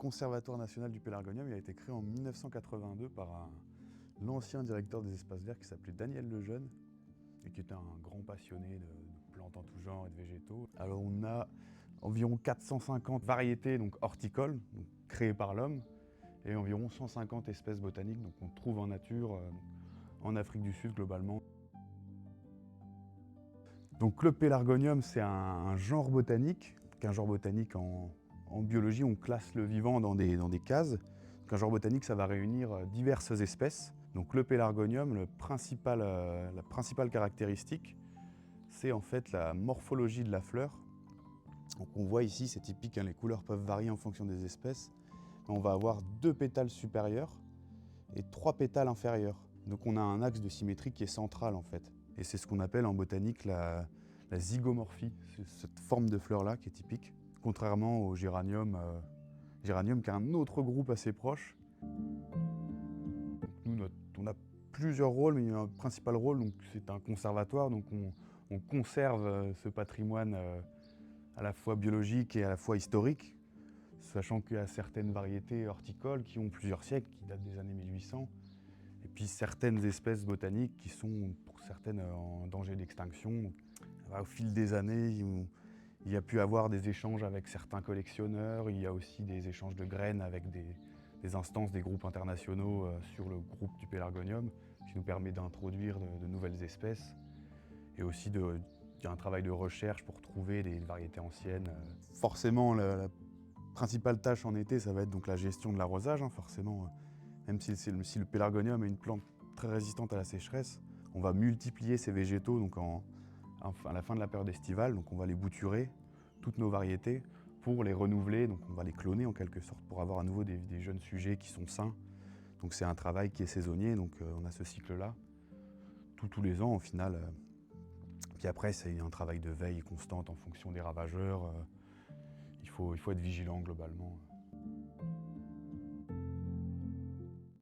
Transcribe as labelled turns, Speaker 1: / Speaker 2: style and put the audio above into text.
Speaker 1: Conservatoire national du Pélargonium, il a été créé en 1982 par l'ancien directeur des espaces verts qui s'appelait Daniel Lejeune et qui était un grand passionné de plantes en tout genre et de végétaux. Alors on a environ 450 variétés donc horticoles donc créées par l'homme et environ 150 espèces botaniques donc qu'on trouve en nature en Afrique du Sud globalement. Donc le Pélargonium, c'est un genre botanique, en biologie, on classe le vivant dans des cases. Donc un genre botanique, ça va réunir diverses espèces. Donc le Pélargonium, la principale caractéristique, c'est en fait la morphologie de la fleur. Donc on voit ici, c'est typique, hein, les couleurs peuvent varier en fonction des espèces. On va avoir 2 pétales supérieurs et 3 pétales inférieurs. Donc on a un axe de symétrie qui est central en fait. Et c'est ce qu'on appelle en botanique la zygomorphie, cette forme de fleur-là qui est typique, contrairement au géranium, géranium qui a un autre groupe assez proche. Donc nous, on a plusieurs rôles, mais il y a un principal rôle, c'est un conservatoire, donc on conserve ce patrimoine à la fois biologique et à la fois historique, sachant qu'il y a certaines variétés horticoles qui ont plusieurs siècles, qui datent des années 1800, et puis certaines espèces botaniques qui sont pour certaines en danger d'extinction. Au fil des années, il y a pu avoir des échanges avec certains collectionneurs, il y a aussi des échanges de graines avec des instances, des groupes internationaux sur le groupe du Pélargonium, qui nous permet d'introduire de nouvelles espèces. Et aussi, il y a un travail de recherche pour trouver des variétés anciennes. Forcément, la principale tâche en été, ça va être donc la gestion de l'arrosage, hein, forcément. Même si le Pélargonium est une plante très résistante à la sécheresse, on va multiplier ces végétaux donc à la fin de la période estivale, donc on va les bouturer, toutes nos variétés, pour les renouveler, donc on va les cloner en quelque sorte, pour avoir à nouveau des jeunes sujets qui sont sains. Donc c'est un travail qui est saisonnier, donc on a ce cycle-là, tous les ans au final. Puis après, c'est un travail de veille constante en fonction des ravageurs. Il faut être vigilant globalement.